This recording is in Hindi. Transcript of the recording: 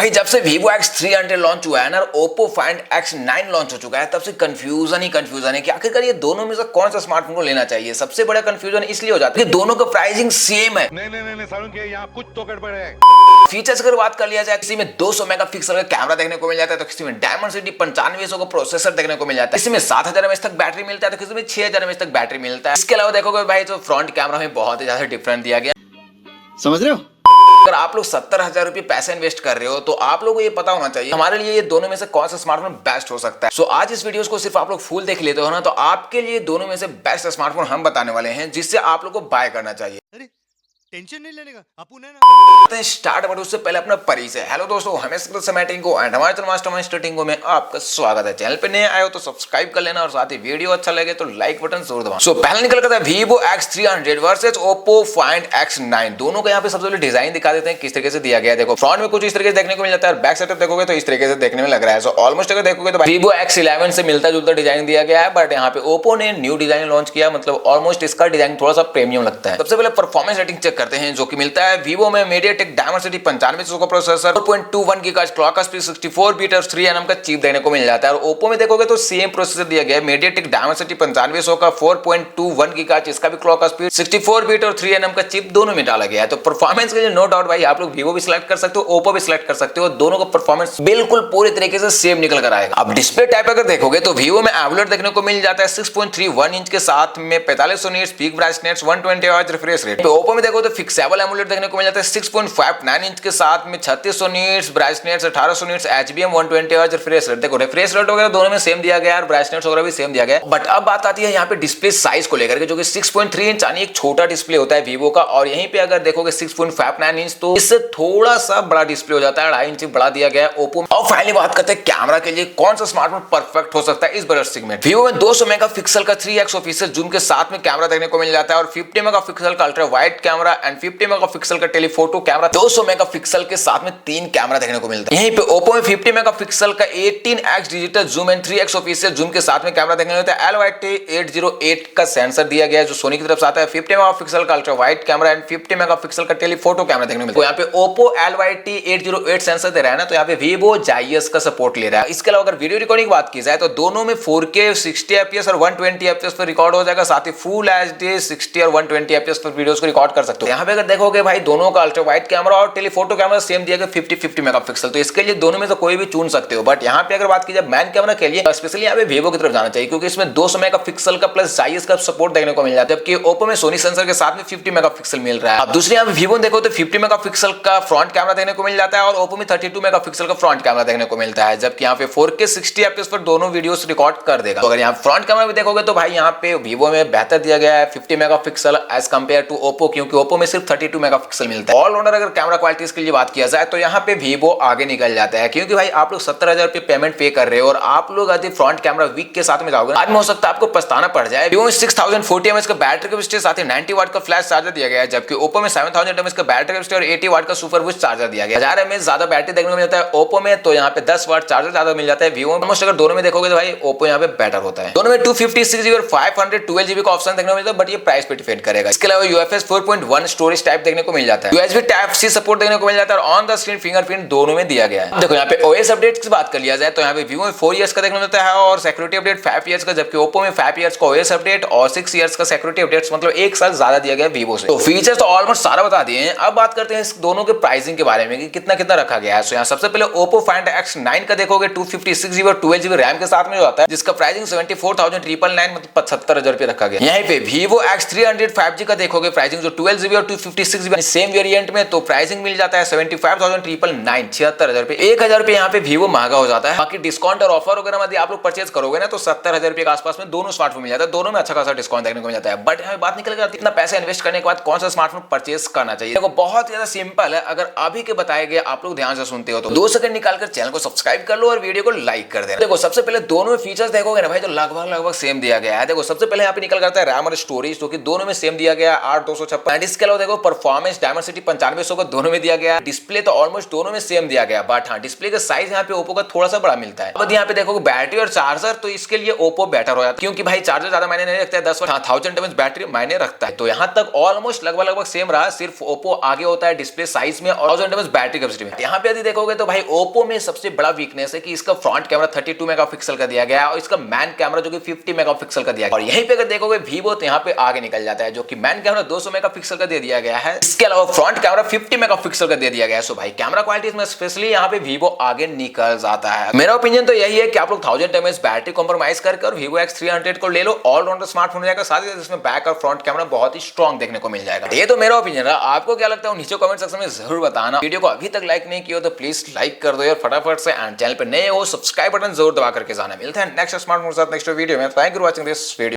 भाई जब से Vivo X300 लॉन्च हुआ है ना, Oppo Find X9 लॉन्च हो चुका है, तब से कंफ्यूजन ही कंफ्यूजन है कि आखिरकार ये दोनों में से कौन सा स्मार्टफोन को लेना चाहिए। सबसे बड़ा कंफ्यूजन इसलिए हो जाता है कि दोनों का प्राइसिंग सेम है। नहीं सारुण के यहाँ कुछ तो गड़बड़ है। फीचर्स अगर बात कर लिया जाए, किसी में 200 मेगापिक्सल का कैमरा देखने को मिल जाता है, तो किसी में Dimensity 9500 का प्रोसेसर देखने को मिल जाता है, किसी में 7000 mAh तक बैटरी मिलता है, तो किसी में 6000 mAh तक बैटरी मिलता है। इसके अलावा देखोगे भाई तो फ्रंट कैमरा में बहुत ही ज्यादा डिफरेंस दिया गया। समझ रहे हो? अगर आप लोग 70,000 रुपए पैसे इन्वेस्ट कर रहे हो तो आप लोगों को ये पता होना चाहिए हमारे लिए ये दोनों में से कौन सा स्मार्टफोन बेस्ट हो सकता है। सो आज इस वीडियोस को सिर्फ आप लोग फुल देख लेते हो ना, तो आपके लिए दोनों में से बेस्ट स्मार्टफोन हम बताने वाले हैं जिससे आप लोग को बाय करना चाहिए। अरे टेंशन नहीं लेने का, अपुन है ना। स्टार्ट बट उससे पहले अपना परिचय। हेलो दोस्तों, हमें मैटिंग को एंड हमारे मास्टरमाइंड स्टार्टिंग को में आपका स्वागत है। चैनल पे नए आए हो तो सब्सक्राइब कर लेना और साथ ही वीडियो अच्छा लगे तो लाइक बटन जरूर दबाओ। सो पहले निकल करता है Vivo X300 versus Oppo Find X9। दोनों का यहाँ पे सबसे पहले डिजाइन दिखा देते हैं किस तरीके से दिया गया है। देखो फ्रंट में कुछ इस तरीके से देखने को मिल जाता है और बैक सेटअप देखोगे तो इस तरीके से देखने में लग रहा है। सो ऑलमोस्ट अगर देखोगे तो Vivo X11 से मिलता जुलता डिजाइन दिया गया है, बट यहाँ पे Oppo ने न्यू डिजाइन लॉन्च किया, मतलब ऑलमोस्ट इसका डिजाइन थोड़ा सा प्रीमियम लगता है। सबसे पहले परफॉर्मेंस रेटिंग चेक करते हैं जो कि मिलता है Vivo में MediaTek Dimensity 9500 का processor, 4.21 gigahertz clock speed, 64 bit और 3 nm का चिप देखने को मिल जाता है। और Oppo में देखोगे तो सेम प्रोसेसर दिया गया है, MediaTek Dimensity 9500 का 4.21 गीगाहर्ट्ज, इसका भी क्लॉक स्पीड, 64 बीट और 3 nm का चिप दोनों में डाला गया है। तो परफॉर्मेंस के लिए नो डाउट भाई आप लोग Vivo भी सिलेक्ट कर सकते हो, Oppo भी सिलेक्ट कर सकते हो, दोनों का परफॉर्मेंस बिल्कुल पूरी तरीके से सेम निकल कर आएगा। अब डिस्प्ले टाइप अगर देखोगे तो Vivo में AMOLED देखने को मिल जाता है 6.31 इंच के साथ में 4500 nits peak brightness, 120 hertz refresh rate. Oppo में देखो तो फिक्सेबल AMOLED देखने को मिल जाता है 6.59 इंच के साथ में 3600 nits brightness, 1800 nits HBM, 120 hertz refresh rate. देखो रिफ्रेश रेट वगैरह दोनों में सेम दिया गया है और ब्राइटनेस वगैरह भी सेम दिया गया है। बट अब बात आती है यहाँ पे डिस्प्ले साइज को लेकर के, जो कि 6.3 इंच यानी एक छोटा डिस्प्ले होता है Vivo का, और यहीं पे अगर देखोगे 6.59 इंच तो इससे थोड़ा सा बड़ा डिस्प्ले हो जाता है, 2.5 इंच बड़ा दिया गया है Oppo। और फाइनली बात करते हैं कैमरा के लिए कौन सा स्मार्टफोन परफेक्ट हो सकता है इस बजट सेगमेंट। Vivo में 200 मेगापिक्सल का 3x ऑफिशियल जूम के साथ में कैमरा देखने को मिल जाता है और 50 मेगापिक्सल का ultra wide camera and 50 megapixel का टेलीफोटो कैमरा, 200 मेगापिक्सल के साथ में 3 कैमरा देखने को मिलता है। यहीं पे Oppo में 50 मेगापिक्सल का 18x digital zoom and 3x official zoom के साथ में कैमरा देखने को मिलता है। LYT808 का सेंसर दिया गया है जो सोनी की तरफ से आता है, 50 मेगापिक्सल का ultra wide camera and 50 megapixel का टेलीफोटो कैमरा देखने को मिलता है। तो यहाँ पे Oppo LYT808 सेंसर दे रहा है ना, तो यहाँ पे Vivo Zeiss का सपोर्ट ले रहा है। इसके अलावा अगर वीडियो रिकॉर्डिंग की बात की जाए तो दोनों में 4K 60 fps और 120 fps पर रिकॉर्ड हो जाएगा, साथ ही फुल HD 60 और 120 fps पर वीडियोस को रिकॉर्ड कर सकते हो। यहाँ पे अगर देखोगे भाई दोनों का अल्ट्रा वाइड कैमरा और टेलीफोटो कैमरा सेम दिया गया 50-50 मेगापिक्सल, तो इसके लिए दोनों में से कोई भी चुन सकते हो। बट यहाँ पे अगर बात की जाए मैन कैमरा के लिए, स्पेशली यहाँ पे Vivo की तरफ जाना चाहिए क्योंकि इसमें 200 मेगापिक्सल का प्लस Zeiss का सपोर्ट देखने को मिल जाता है, जबकि Oppo में सोनी सेंसर के साथ में 50 मेगापिक्सल मिल रहा है। अब दूसरी यहाँ पे Vivo देखो तो 50 मेगापिक्सल का फ्रंट कैमरा देखने को मिल जाता है और Oppo में 32 मेगापिक्सल का फ्रंट कैमरा देखने को मिलता है, जबकि यहाँ पे 4K 60 fps पर दोनों वीडियोस रिकॉर्ड कर देगा। तो अगर यहाँ फ्रंट कैमरा भी देखोगे तो भाई यहाँ पे Vivo में बेहतर दिया गया है 50 megapixel as compare to Oppo, क्योंकि Oppo में सिर्फ 32 मेगापिक्सल मिलता है। ऑलराउंडर अगर कैमरा क्वालिटी के लिए बात किया जाए तो यहाँ पे Vivo आगे निकल जाता है, क्योंकि भाई आप लोग 70,000 रुपए पेमेंट पे कर रहे हो और आप लोग यदि फ्रंट कैमरा वीक के साथ में जाओगे आज में हो सकता है आपको पछताना पड़ जाए। Vivo में 6040 mAh का बैटरी कैपेसिटी साथ ही 90 वाट का फ्लैश चार्जर दिया गया है, जबकि Oppo में 7000 mAh का बैटरी कैपेसिटी और 80 वाट का सुपर बूस्ट चार्जर दिया गया है। 1000 mAh ज्यादा बैटरी देखने को मिलता है Oppo में, तो यहाँ पे 10 वाट चार्जर ज्यादा मिल जाता है Vivo में। ऑलमोस्ट अगर दोनों में देखोगे तो भाई Oppo यहाँ पे बेटर होता है। दोनों में 256GB और 512GB का ऑप्शन देखने को मिलता है, बट ये प्राइस पे डिपेंड करेगा। इसके अलावा UFS 4.1 स्टोरेज टाइप देखने को मिल जाता है, USB Type-C सपोर्ट देखने को मिल जाता है और ऑन द स्क्रीन फिंगरप्रिंट दोनों में दिया गया है। देखो यहाँ पे OS अपडेट्स की बात कर लिया जाए तो यहाँ पे Vivo में 4 इयर्स का देखने को मिलता है और सिक्योरिटी अपडेट 5 इयर्स का, जबकि Oppo में 5 इयर्स का OS अपडेट और 6 इयर्स का सिक्योरिटी अपडेट्स, मतलब एक साल ज्यादा दिया गया Vivo से। तो फीचर्स तो ऑलमोस्ट सारा बता दिए हैं। अब बात करते हैं इस दोनों के प्राइसिंग के बारे में कि कितना कितना रखा गया है। तो यहाँ सबसे पहले Oppo Find X9 का देखोगे 256GB और 12GB रैम के साथ में जो आता है, जिसका प्राइसिंग 74,999 मतलब 75,000 रुपए रखा गया। यहीं पे Vivo X300 5G का देखोगे प्राइसिंग जो 12GB और 256GB सेम वेरिएंट में, तो प्राइसिंग मिल जाता है 75,999 76,000 रुपए। 1,000 रुपए यहाँ पे Vivo महंगा हो जाता है। बाकी डिस्काउंट और ऑफर वगैरह यदि आप लोग परचेज करोगे ना तो 70,000 रुपए के आसपास में दोनों स्मार्टफोन मिल जाता है, दोनों में अच्छा खासा डिस्काउंट देखने को मिल जाता है। बट हमें बात निकल कर इतना पैसा इन्वेस्ट करने के बाद कौन सा स्मार्टफोन परचेज करना चाहिए। देखो बहुत ज्यादा सिंपल है, अगर अभी के बताए गए आप लोग ध्यान से सुनते हो तो 2 सेकंड निकालकर चैनल को सब्सक्राइब कर लो और वीडियो को लाइक कर देना। देखो सबसे पहले दोनों में फीचर्स देखोगे ना भाई तो लगभग सेम दिया गया है। देखो सबसे पहले यहाँ पे निकल करता है रैम और स्टोरेज, जो कि दोनों में सेम दिया गया है 8/256। इसके अलावा देखो परफॉर्मेंस डायमेंसिटी 9500 का दोनों में दिया गया, डिस्प्ले तो ऑलमोस्ट दोनों में सेम दिया गया, बट हाँ डिस्प्ले का साइज यहाँ पे ओप्पो का थोड़ा सा बड़ा मिलता है। अब यहाँ पे देखो बैटरी और चार्जर, तो इसके लिए ओप्पो बेटर हो जाता है, क्योंकि भाई चार्जर ज्यादा मायने नहीं रखता है, 10,000 mAh बैटरी मायने रखता है। तो यहाँ तक ऑलमोस्ट लगभग सेम रहा, सिर्फ ओप्पो आगे होता है डिस्प्ले साइज में और 1000 mAh बैटरी कैपेसिटी में। यहाँ पे यदि देखोगे तो भाई ओप्पो में सबसे बड़ा वीकनेस है कि इसका फ्रंट कैमरा 32 मेगापिक्सल का दिया गया है और इसका मैन कैमरा जो कि 50 मेगापिक्सल का दिया गया है। और यहीं पे अगर देखोगे वीवो तो यहाँ पे आगे निकल जाता है, जो कि मैन कैमरा 200 मेगापिक्सल का दे दिया गया है, इसके अलावा फ्रंट कैमरा 50 मेगापिक्सल का दे दिया गया है। सो भाई कैमरा क्वालिटी में स्पेशली यहाँ पे वीवो आगे निकल जाता है। मेरा ओपिनियन तो यही है कि आप लोग 1000 mAh बैटरी कॉम्प्रोमाइज करके और वीवो X300 को ले लो, ऑलराउंडर स्मार्टफोन हो जाएगा, साथ ही इसमें बैक और फ्रंट कैमरा बहुत ही स्ट्रॉन्ग देखने को मिल जाएगा। ये तो मेरा ओपिनियन रहा, आपको क्या लगता है नीचे कमेंट सेक्शन में जरूर बताना। वीडियो को अभी तक लाइक नहीं किया तो प्लीज लाइक कर दो यार फटाफट से, एंड चैनल पे नए हो सब्सक्राइब बटन जरूर दबा करके जाना। मिलता है नेक्स्ट स्मार्टफोन के साथ नेक्स्ट वीडियो में। Thank you for watching this video.